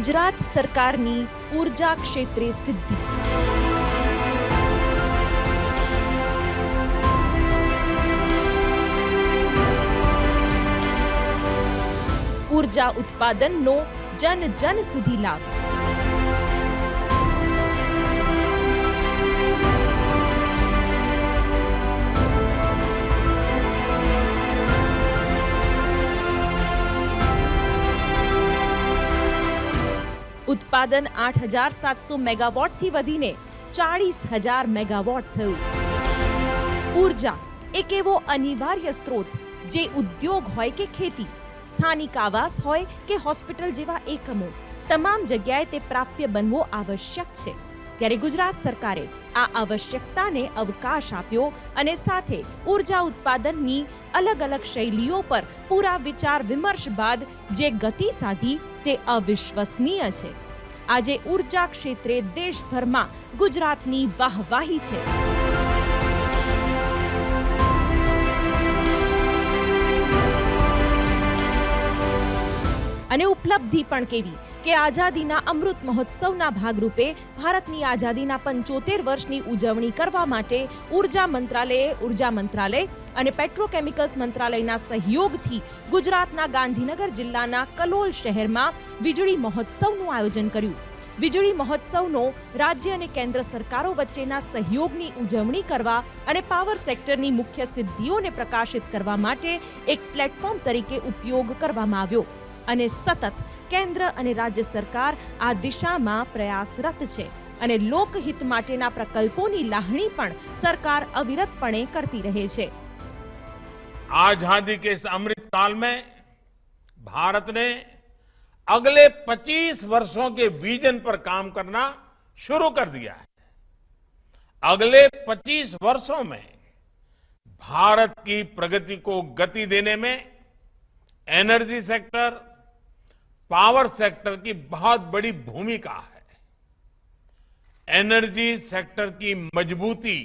ગુજરાત સરકારની ઉર્જા ક્ષેત્રે સિદ્ધિ. ઉર્જા ઉત્પાદનનો જન જન સુધી લાભ. ઉત્પાદન 8,700 મેગાવોટથી વધીને 40,000 મેગાવોટ થયું. ઉર્જા એક એવો અનિવાર્ય સ્ત્રોત જે ઉદ્યોગ હોય કે ખેતી, સ્થાનિક આવાસ હોય કે હોસ્પિટલ જેવા એકમો, તમામ જગ્યાએ તે પ્રાપ્ય બનવો આવશ્યક છે. ત્યારે ગુજરાત સરકારે આ આવશ્યકતાને અવકાશ આપ્યો અને સાથે ઉર્જા ઉત્પાદનની અલગ અલગ શૈલીઓ પર પૂરા વિચાર વિમર્શ બાદ જે ગતિ સાધી તે અવિશ્વસનીય છે. આજે ઉર્જા ક્ષેત્રે દેશભરમાં ગુજરાતની વાહવાહી છે. અને ઉપલબ્ધિ પણ કેવી કે આઝાદીના અમૃત મહોત્સવના ભાગરૂપે ભારતની આઝાદીના 75 વર્ષની ઉજવણી કરવા માટે ઉર્જા મંત્રાલય અને પેટ્રોકેમિકલ્સ મંત્રાલયના સહયોગથી ગુજરાતના ગાંધીનગર જિલ્લાના કલોલ શહેરમાં વીજળી મહોત્સવનું આયોજન કર્યું. વીજળી મહોત્સવનો રાજ્ય અને કેન્દ્ર સરકારો વચ્ચેના સહયોગની ઉજવણી કરવા અને પાવર સેક્ટરની મુખ્ય સિદ્ધિઓને પ્રકાશિત કરવા માટે એક પ્લેટફોર્મ તરીકે ઉપયોગ કરવામાં આવ્યો. અને સતત કેન્દ્ર અને રાજ્ય સરકાર આ દિશામાં પ્રયાસરત છે અને લોકહિત માટેના પ્રકલ્પોની લાહણી પણ સરકાર અવિરતપણે કરતી રહે છે. आजादी के इस अमृत काल में भारत ने अगले 25 वर्षों के विजन पर काम करना शुरू कर दिया है. अगले 25 वर्षों में भारत की प्रगति को गति देने में एनर्जी सेक्टर, पावर सेक्टर की बहुत बड़ी भूमिका है. एनर्जी सेक्टर की मजबूती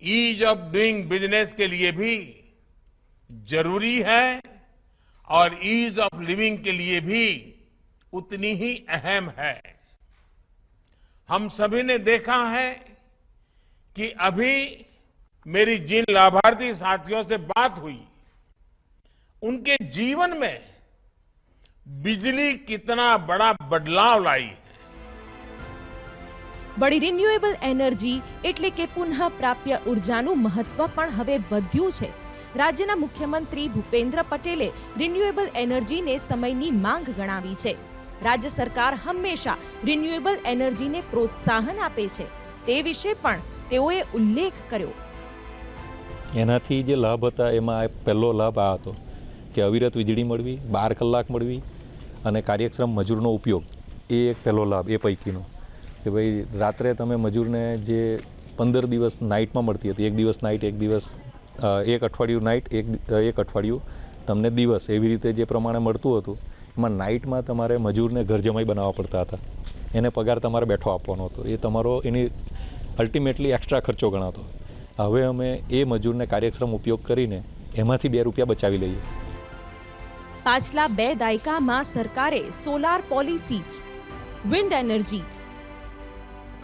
ईज ऑफ डूइंग बिजनेस के लिए भी जरूरी है और ईज ऑफ लिविंग के लिए भी उतनी ही अहम है. हम सभी ने देखा है कि अभी मेरी जिन लाभार्थी साथियों से बात हुई, उनके जीवन में बिजली कितना बड़ा बदलाव लाई है. વળી રિન્યુએબલ એનર્જી એટલે કે પુનઃ પ્રાપ્ય ઉર્જાનું મહત્વ પણ હવે વધ્યું છે. રાજ્યના મુખ્યમંત્રી ભૂપેન્દ્ર પટેલે રિન્યુએબલ એનર્જીને સમયની માંગ ગણાવી છે. રાજ્ય સરકાર હંમેશા રિન્યુએબલ એનર્જીને પ્રોત્સાહન આપે છે. તે વિશે પણ તેઓએ ઉલ્લેખ કર્યો. એનાથી જે લાભ હતા એમાં પહેલો લાભ આ હતો કે અવિરત વીજળી મળવી, 12 કલાક મળવી અને કાર્યક્ષમ મજૂરનો ઉપયોગ. એ એક પહેલો લાભ એ પૈકીનો કે ભાઈ રાત્રે તમે મજૂરને જે 15 દિવસ નાઇટમાં મળતી હતી, એક દિવસ નાઇટ, એક અઠવાડિયું નાઇટ, એક અઠવાડિયું તમને દિવસ, એવી રીતે જે પ્રમાણે મળતું હતું એમાં નાઇટમાં તમારે મજૂરને ઘર જમાઈ બનાવવા પડતા હતા. એને પગાર તમારે બેઠો આપવાનો હતો. એ તમારો એની અલ્ટિમેટલી એક્સ્ટ્રા ખર્ચો ગણાતો. હવે અમે એ મજૂરને કાર્યક્ષમ ઉપયોગ કરીને એમાંથી 2 રૂપિયા બચાવી લઈએ. પાછલા 2 દાયકામાં સરકારે solar policy, wind energy,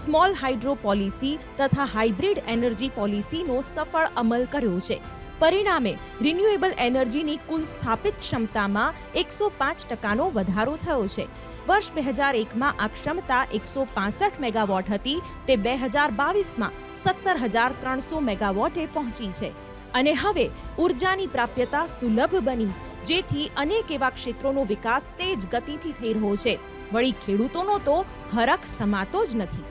small hydro policy તથા હાઇબ્રિડ એનર્જી પોલિસીનો સફળ અમલ કર્યો છે. પરિણામે રિન્યુએબલ એનર્જીની કુલ સ્થાપિત ક્ષમતામાં 105% વધારો થયો છે. વર્ષ 2001માં આ ક્ષમતા 165 મેગાવોટ હતી, તે 2022માં 17,300 મેગાવોટે પહોંચી છે. અને હવે ઉર્જાની પ્રાપ્યતા સુલભ બની, જેથી અનેક એવા ક્ષેત્રોનો વિકાસ તેજ ગતિથી થઈ રહ્યો છે. વળી ખેડૂતોનો તો હરખ સમાતો જ નથી.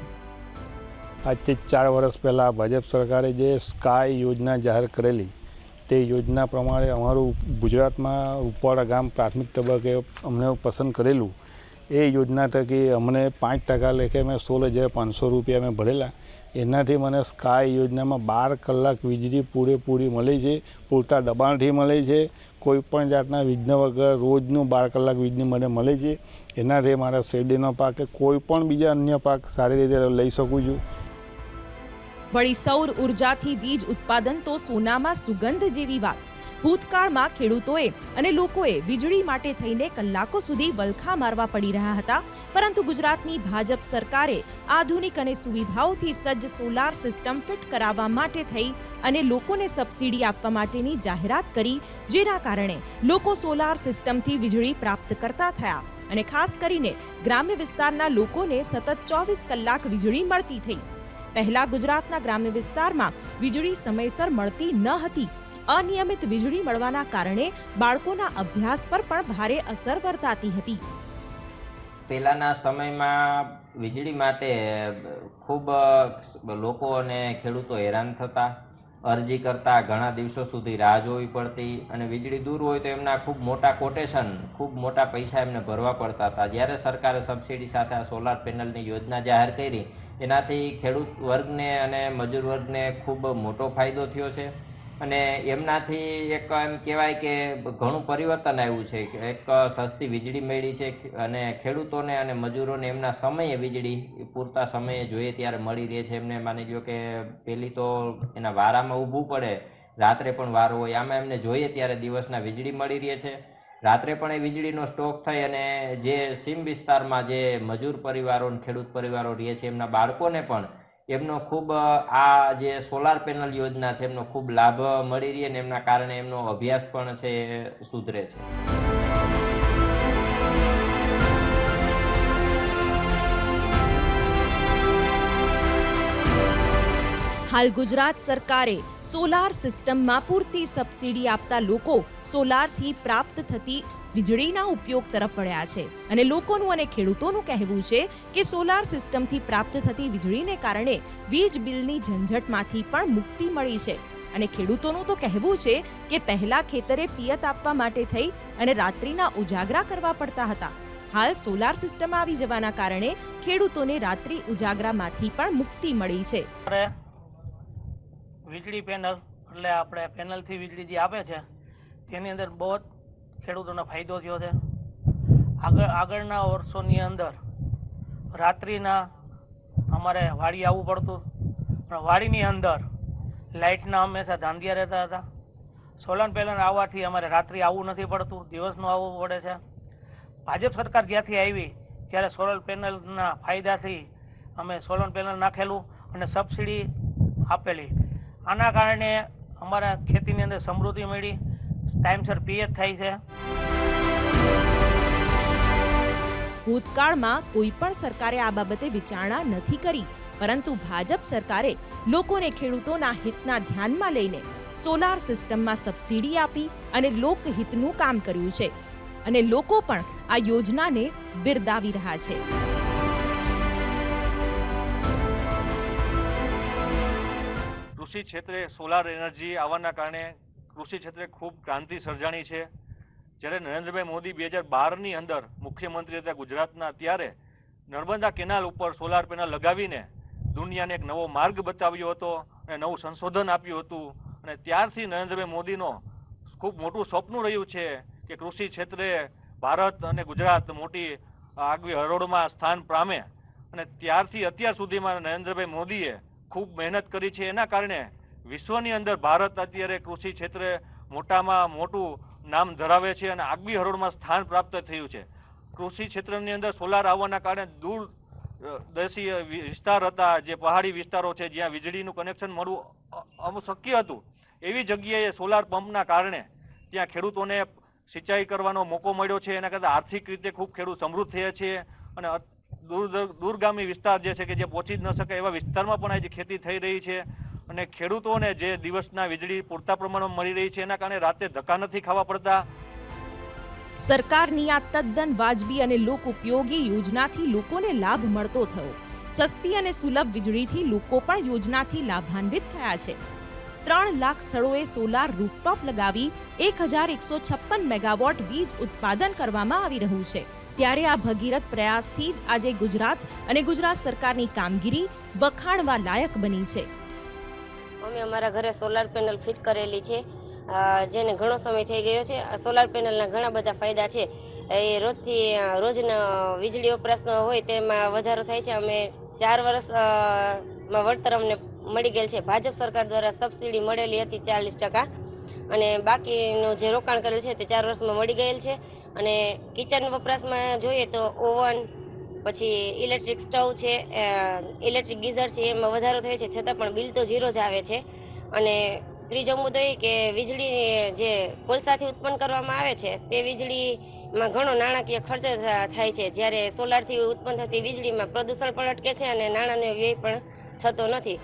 આજથી 4 વર્ષ પહેલાં ભાજપ સરકારે જે સ્કાય યોજના જાહેર કરેલી, તે યોજના પ્રમાણે અમારું ગુજરાતમાં રૂપાળા ગામ પ્રાથમિક તબક્કે અમને પસંદ કરેલું. એ યોજના થકી અમને 5% લેખે મેં 16,500 રૂપિયા મેં ભરેલા. એનાથી મને સ્કાય યોજનામાં 12 કલાક વીજળી પૂરેપૂરી મળે છે, પૂરતા દબાણથી મળે છે, કોઈ પણ જાતના વિઘ્ન વગર રોજનું 12 કલાક વીજળી મને મળે છે. એનાથી મારા શેરડીનો પાક કે કોઈ પણ બીજા અન્ય પાક સારી રીતે લઈ શકું છું. વળી સૌર ઉર્જાથી વીજ ઉત્પાદન તો સોનામાં સુગંધ જેવી વાત. ભૂતકાળમાં ખેડૂતોએ અને લોકોએ વીજળી માટે થઈને કલાકો સુધી વલખા મારવા પડી રહ્યા હતા, પરંતુ ગુજરાતની ભાજપ સરકારે આધુનિક અને સુવિધાઓથી સજ્જ સોલાર સિસ્ટમ ફિટ કરાવવા માટે થઈ અને લોકોને સબસિડી આપવા માટેની જાહેરાત કરી, જેના કારણે લોકો સોલાર સિસ્ટમથી વીજળી પ્રાપ્ત કરતા થયા અને ખાસ કરીને ગ્રામ્ય વિસ્તારના લોકોને સતત 24 કલાક વીજળી મળતી થઈ. પહેલા ગુજરાતના ગ્રામ્ય વિસ્તારમાં વીજળી સમયસર મળતી ન હતી. અનિયમિત વીજળી મળવાના કારણે બાળકોના અભ્યાસ પર પણ ભારે અસર વર્તાતી હતી. પહેલાંના સમયમાં વીજળી માટે ખૂબ લોકો અને ખેડૂતો હેરાન થતા, અરજી કરતા, ઘણા દિવસો સુધી રાહ જોવી પડતી અને વીજળી દૂર હોય તો એમના ખૂબ મોટા કોટેશન, ખૂબ મોટા પૈસા એમને ભરવા પડતા હતા. જ્યારે સરકારે સબસિડી સાથે આ સોલાર પેનલની યોજના જાહેર કરી, એનાથી ખેડૂત વર્ગને અને મજૂર વર્ગને ખૂબ મોટો ફાયદો થયો છે અને એમનાથી એક એમ કહેવાય કે ઘણું પરિવર્તન આવ્યું છે કે એક સસ્તી વીજળી મળી છે અને ખેડૂતોને અને મજૂરોને એમના સમયે વીજળી પૂરતા સમયે જોઈએ ત્યારે મળી રહે છે. એમને માની લો કે પહેલી તો એના વારામાં ઊભું પડે, રાત્રે પણ વારો હોય, આમાં એમને જોઈએ ત્યારે દિવસના વીજળી મળી રહે છે. રાત્રે પણ એ વીજળીનો સ્ટોક થઈ અને જે સીમ વિસ્તારમાં જે મજૂર પરિવારો અને ખેડૂત પરિવારો રહે છે એમના બાળકોને પણ એમનો ખૂબ આ જે સોલાર પેનલ યોજના છે એમનો ખૂબ લાભ મળી રહે અને એમના કારણે એમનો અભ્યાસ પણ છે એ સુધરે છે. હાલ ગુજરાત સરકારે સોલાર સિસ્ટમમાં પૂરતી સબસિડી આપતા લોકો સોલારથી પ્રાપ્ત થતી વીજળીના ઉપયોગ તરફ વળ્યા છે અને લોકોનું અને ખેડૂતોનું કહેવું છે કે સોલાર સિસ્ટમથી પ્રાપ્ત થતી વીજળીને કારણે વીજ બિલની ઝંઝટમાંથી પણ મુક્તિ મળી છે અને ખેડૂતોનું તો કહેવું છે કે પહેલા ખેતરે પિયત આપવા માટે થઈ અને રાત્રિના ઉજાગરા કરવા પડતા હતા. હાલ સોલાર સિસ્ટમ આવી જવાના કારણે ખેડૂતોને રાત્રિ ઉજાગરામાંથી પણ મુક્તિ મળી છે. વીજળી પેનલ એટલે આપણે પેનલથી વીજળી જે આપે છે તેની અંદર બહુ ખેડૂતોને ફાયદો થયો છે. આગળના વર્ષોની અંદર રાત્રિના અમારે વાડી આવવું પડતું અને વાડીની અંદર લાઇટના હંમેશા ધાંધિયા રહેતા હતા. સોલાર પેનલ આવવાથી અમારે રાત્રિ આવવું નથી પડતું, દિવસનું આવવું પડે છે. ભાજપ સરકાર જ્યાંથી આવી ત્યારે સોલાર પેનલના ફાયદાથી અમે સોલાર પેનલ નાખેલું અને સબસિડી આપેલી. આના કારણે અમારા ખેતીની અંદર સમૃદ્ધિ મળી, ટાઈમસર પિયત થાય છે. ભૂતકાળમાં કોઈ પણ સરકારે આ બાબતે વિચારણા નથી કરી, પરંતુ ભાજપ સરકારે લોકોને ખેડૂતોના હિતના ધ્યાનમાં લઈને સોલાર સિસ્ટમમાં સબસિડી આપી અને લોકહિતનું કામ કર્યું છે અને લોકો પણ આ યોજનાને બિરદાવી રહ્યા છે. કૃષિ ક્ષેત્રે સોલાર એનર્જી આવવાના કારણે કૃષિ ક્ષેત્રે ખૂબ ક્રાંતિ સર્જાણી છે. જ્યારે નરેન્દ્રભાઈ મોદી 2012ની અંદર મુખ્યમંત્રી હતા ગુજરાતના, ત્યારે નર્મદા કેનાલ ઉપર સોલાર પેનલ લગાવીને દુનિયાને એક નવો માર્ગ બતાવ્યો હતો અને નવું સંશોધન આપ્યું હતું અને ત્યારથી નરેન્દ્રભાઈ મોદીનો ખૂબ મોટું સપનું રહ્યું છે કે કૃષિ ક્ષેત્રે ભારત અને ગુજરાત મોટી આગવી હરોળમાં સ્થાન પામે અને ત્યારથી અત્યાર સુધીમાં નરેન્દ્રભાઈ મોદીએ ખૂબ મહેનત કરી છે. એના કારણે વિશ્વની અંદર ભારત અત્યારે કૃષિ ક્ષેત્રે મોટામાં મોટું નામ ધરાવે છે અને આગવી હરોળમાં સ્થાન પ્રાપ્ત થયું છે. કૃષિ ક્ષેત્રની અંદર સોલાર આવવાના કારણે દૂર દેશી વિસ્તાર હતા, જે પહાડી વિસ્તારો છે જ્યાં વીજળીનું કનેક્શન મળવું અશક્ય હતું, એવી જગ્યાએ સોલાર પંપના કારણે ત્યાં ખેડૂતોને સિંચાઈ કરવાનો મોકો મળ્યો છે. એના કરતાં આર્થિક રીતે ખૂબ ખેડૂત સમૃદ્ધ થયા છે અને દૂરગામી વિસ્તાર જે છે કે જે પહોંચી જ ન શકે એવા વિસ્તારમાં પણ આજે ખેતી થઈ રહી છે અને ખેડૂતોને જે દિવસના વીજળી પૂરતા પ્રમાણમાં મળી રહી છે એના કારણે રાતે ધક્કા નથી ખાવા પડતા. સરકારની આ તદ્દન વાજબી અને લોક ઉપયોગી યોજનાથી લોકોને લાભ મળતો થયો. સસ્તી અને સુલભ વીજળીથી લોકો પણ યોજનાથી લાભાન્વિત થયા છે. 3 લાખ સ્થળોએ સોલાર રૂફટોપ લગાવી 1156 મેગાવોટ વીજ ઉત્પાદન કરવામાં આવી રહ્યું છે. ત્યારે આ ભગીરથ પ્રયાસથી જ આજે ગુજરાત અને ગુજરાત સરકારની કામગીરી વખાણવા લાયક બની છે. અમે અમારા ઘરે સોલાર પેનલ ફિટ કરેલી છે, જેને ઘણો સમય થઈ ગયો છે. સોલાર પેનલના ઘણા બધા ફાયદા છે. એ રોજના વીજળી વપરાશ હોય તેમાં વધારો થાય છે. અમે 4 વર્ષમાં વળતર અમને મળી ગયેલ છે. ભાજપ સરકાર દ્વારા સબસિડી મળેલી હતી 40%, અને બાકીનું જે રોકાણ કરેલ છે તે 4 વર્ષમાં મળી ગયેલ છે. અને કિચન વપરાશમાં જોઈએ તો ઓવન, પછી ઇલેક્ટ્રિક સ્ટવ છે, ઇલેક્ટ્રિક ગીઝર છે, એમાં વધારો થયો છે, છતાં પણ બિલ તો 0 જ આવે છે. અને ત્રીજો મુદ્દો એ કે વીજળી જે કોલસાથી ઉત્પન્ન કરવામાં આવે છે તે વીજળીમાં ઘણો નાણાકીય ખર્ચ થાય છે, જ્યારે સોલારથી ઉત્પન્ન થતી વીજળીમાં પ્રદૂષણ પણ અટકે છે અને નાણાંનો વ્યય પણ થતો નથી.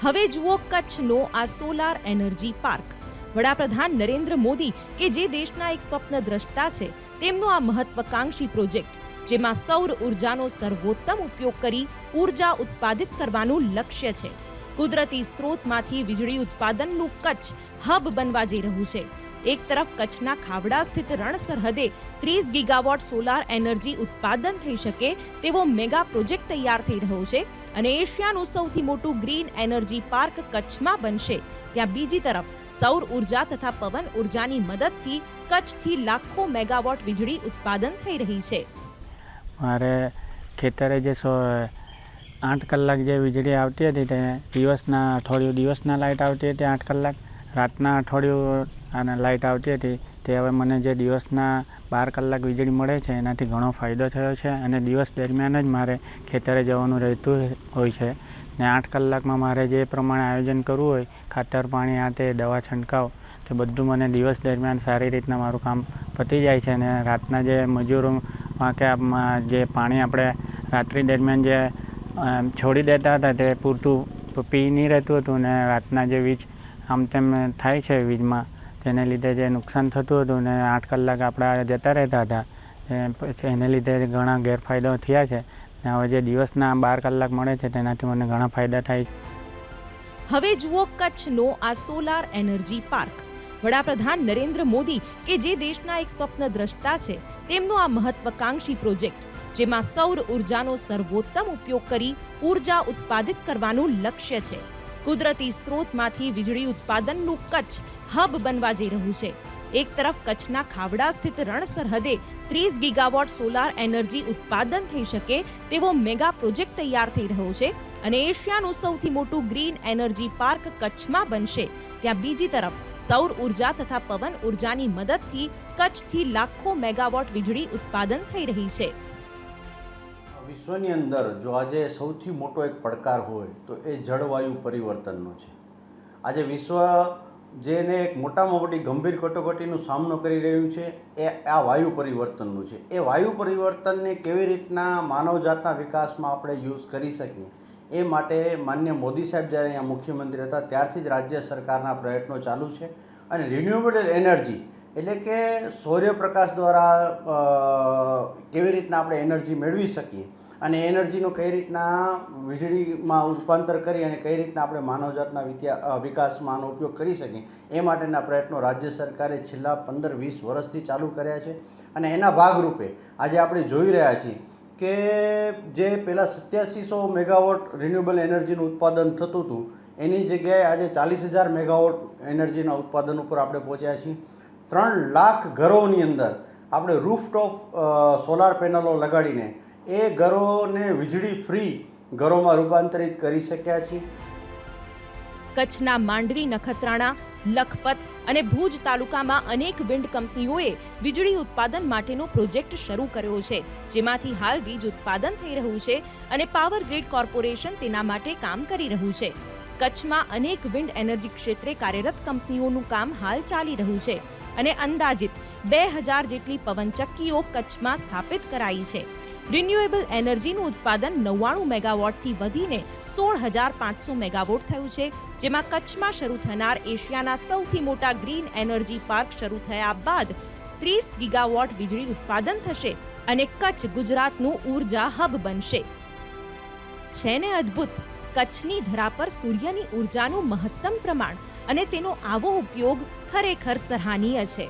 હવે જુઓ કચ્છનો આ સોલાર એનર્જી પાર્ક. વડાપ્રધાન નરેન્દ્ર મોદી કે જે દેશના એક સ્વપ્ન દ્રષ્ટા છે, તેમનો આ મહત્વકાંક્ષી પ્રોજેક્ટ, જેમાં સૌર ઉર્જાનો સર્વોત્તમ ઉપયોગ કરી ઉર્જા ઉત્પાદિત કરવાનું લક્ષ્ય છે. કુદરતી સ્ત્રોતમાંથી વીજળી ઉત્પાદનનું કચ્છ હબ બનવા જઈ રહ્યું છે. એક તરફ કચ્છના ખાવડા સ્થિત રણ સરહદે 30 ગીગાવોટ સોલાર એનર્જી ઉત્પાદન થઈ શકે તેવો મેગા પ્રોજેક્ટ તૈયાર થઈ રહ્યો છે અને એશિયાનું સૌથી મોટું ગ્રીન એનર્જી પાર્ક કચ્છમાં બનશે. ત્યાં બીજી તરફ સૌર ઉર્જા તથા પવન ઉર્જાની મદદથી કચ્છથી લાખો મેગાવોટ વીજળી ઉત્પાદન થઈ રહી છે. મારે ખેતરે જે 8 કલાક જે વીજળી આવતી હતી તે દિવસના લાઇટ આવતી હતી 8 કલાક, રાતના અઠવાડિયું અને લાઇટ આવતી હતી. તે હવે મને જે દિવસના 12 કલાક વીજળી મળે છે એનાથી ઘણો ફાયદો થયો છે અને દિવસ દરમિયાન જ મારે ખેતરે જવાનું રહેતું હોય છે ને 8 કલાકમાં મારે જે પ્રમાણે આયોજન કરવું હોય, ખાતર પાણી આ તે દવા છંટકાવ, તે બધું મને દિવસ દરમિયાન સારી રીતના મારું કામ પતી જાય છે. અને રાતના જે મજૂરો કે જે પાણી આપણે રાત્રિ દરમિયાન જે છોડી દેતા હતા તે પૂરતું પી નહીં રહેતું હતું ને રાતના જે વીજ આમ તેમ થાય છે વીજમાં, તેને લીધે જે નુકસાન થતું હતું ને 8 કલાક આપણા જતા રહેતા હતા, એને લીધે ઘણા ગેરફાયદાઓ થયા છે. ને હવે જે દિવસના 12 કલાક મળે છે તેનાથી મને ઘણા ફાયદા થાય છે. હવે જુઓ કચ્છનો આ સોલાર એનર્જી પાર્ક. વડાપ્રધાન નરેન્દ્ર મોદી કે જે દેશના એક સ્વપ્ન દ્રષ્ટા છે, તેમનો આ મહત્વકાંક્ષી પ્રોજેક્ટ, જેમાં સૌર ઉર્જાનો સર્વોત્તમ ઉપયોગ કરી ઉર્જા ઉત્પાદિત કરવાનું લક્ષ્ય છે. કુદરતી સ્ત્રોતમાંથી વીજળી ઉત્પાદનનું કચ્છ હબ બનવા જઈ રહ્યું છે. એક તરફ કચ્છના ખાવડા સ્થિત રણ સરહદે 30 ગીગાવોટ સોલાર એનર્જી ઉત્પાદન થઈ શકે તેવો મેગા પ્રોજેક્ટ તૈયાર થઈ રહ્યો છે અને એશિયાનું સૌથી મોટું ગ્રીન એનર્જી પાર્ક કચ્છમાં બનશે. ત્યાં બીજી તરફ સૌર ઉર્જા તથા પવન ઉર્જાની મદદથી કચ્છથી લાખો મેગાવોટ વીજળી ઉત્પાદન થઈ રહી છે. વિશ્વની અંદર જો આજે સૌથી મોટો એક પડકાર હોય તો એ જળવાયુ પરિવર્તનનો છે. આજે વિશ્વ જેને એક મોટામાં મોટી ગંભીર કટોકટીનો સામનો કરી રહ્યું છે એ આ વાયુ પરિવર્તનનું છે. એ વાયુ પરિવર્તનને કેવી રીતના માનવજાતના વિકાસમાં આપણે યુઝ કરી શકીએ એ માટે માનનીય મોદી સાહેબ જ્યારે અહીંયા મુખ્યમંત્રી હતા ત્યારથી જ રાજ્ય સરકારના પ્રયત્નો ચાલુ છે. અને રિન્યુએબલ એનર્જી એટલે કે સૂર્યપ્રકાશ દ્વારા કેવી રીતના આપણે એનર્જી મેળવી શકીએ અને એનર્જીનો કઈ રીતના વીજળીમાં રૂપાંતર કરી અને કઈ રીતના આપણે માનવજાતના વિકાસમાં આનો ઉપયોગ કરી શકીએ એ માટેના પ્રયત્નો રાજ્ય સરકારે છેલ્લા 15-20 વર્ષથી ચાલુ કર્યા છે. અને એના ભાગરૂપે આજે આપણે જોઈ રહ્યા છીએ કે જે પહેલાં 8700 મેગાવોટ રિન્યુએબલ એનર્જીનું ઉત્પાદન થતું હતું એની જગ્યાએ આજે 40,000 મેગાવોટ એનર્જીના ઉત્પાદન ઉપર આપણે પહોંચ્યા છીએ. 3 લાખ ઘરોની અંદર આપણે રૂફટોપ સોલાર પેનલો લગાડીને એ ઘરોને વીજળી ફ્રી ઘરોમાં રૂપાંતરિત કરી શક્યા છીએ. કચ્છના માંડવી, નખત્રાણા, લખપત અને ભુજ તાલુકામાં અનેક વિન્ડ કંપનીઓએ વીજળી ઉત્પાદન માટેનો પ્રોજેક્ટ શરૂ કર્યો છે, જેમાંથી હાલ વીજ ઉત્પાદન થઈ રહ્યું છે અને પાવર ગ્રીડ કોર્પોરેશન તેના માટે કામ કરી રહ્યું છે. કચ્છમાં અનેક વિન્ડ એનર્જી ક્ષેત્રે કાર્યરત કંપનીઓનું કામ હાલ ચાલી રહ્યું છે અને અંદાજિત 2000 જેટલી પવનચક્કીઓ કચ્છમાં સ્થાપિત કરાઈ છે. રિન્યુએબલ એનર્જીનું ઉત્પાદન 99 મેગાવોટથી વધીને 16,500 મેગાવોટ થયું છે, જેમાં કચ્છમાં શરૂ થનાર એશિયાના સૌથી મોટા ગ્રીન એનર્જી પાર્ક શરૂ થયા બાદ 30 ગીગાવોટ વીજળી ઉત્પાદન થશે અને કચ્છ ગુજરાતનું ઉર્જા હબ બનશે. છે ને અદ્ભુત! કચ્છની ધરા પર સૂર્યની ઉર્જાનું મહત્તમ પ્રમાણ અને તેનો આવો ઉપયોગ ખરેખર સરાહનીય છે.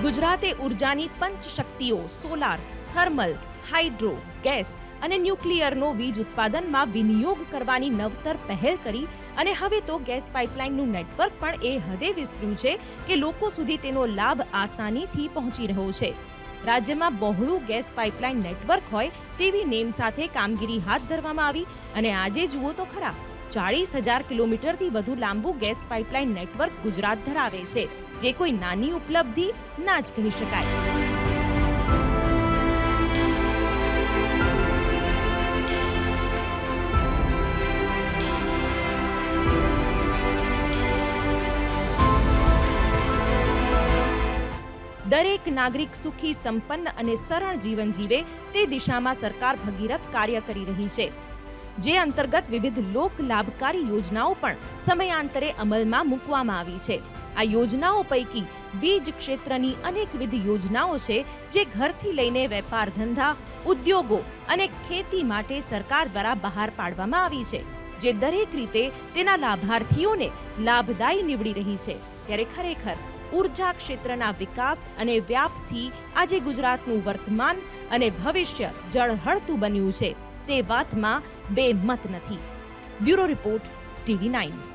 ગુજરાતે ઉર્જાની પંચશક્તિઓ સોલાર, થર્મલ, હાઇડ્રો, ગેસ અને ન્યુક્લિયરનો વીજ ઉત્પાદનમાં વિનિયોગ કરવાની નવતર પહેલ કરી અને હવે તો ગેસ પાઇપલાઇનનું નેટવર્ક પણ એ હદે વિસ્તર્યું છે કે લોકો સુધી તેનો લાભ આસાનીથી પહોંચી રહ્યો છે. રાજ્યમાં બહોળું ગેસ પાઇપલાઇન નેટવર્ક હોય તેવી નેમ સાથે કામગીરી હાથ ધરવામાં આવી અને આજે જુઓ તો ખરા 40,000 કિલોમીટરથી વધુ લાંબુ ગેસ પાઇપલાઇન નેટવર્ક ગુજરાત ધરાવે છે, જે કોઈ નાની ઉપલબ્ધિ ના જ કહી શકાય. દરેક નાગરિક સુખી, સંપન્ન અને સરળ જીવન જીવે તે દિશામાં સરકાર ભગીરથ કાર્ય કરી રહી છે, જે અંતર્ગત વિવિધ લોક લાભકારી યોજનાઓ પણ સમયાંતરે અમલમાં મૂકવામાં આવી છે. આ યોજનાઓ પૈકી વીજ ક્ષેત્રની અનેકવિધ યોજનાઓ છે, જે ઘરથી લઈને વેપાર ધંધા, ઉદ્યોગો અને ખેતી માટે સરકાર દ્વારા બહાર પાડવામાં આવી છે, જે દરેક રીતે તેના લાભાર્થીઓને લાભદાયી નીવડી રહી છે. ત્યારે ખરેખર ઉર્જા ક્ષેત્રના વિકાસ અને વ્યાપથી આજે ગુજરાતનું વર્તમાન અને ભવિષ્ય ઝળહળતું બન્યું છે તે વાતમાં બે મત નથી. Bureau report, TV9.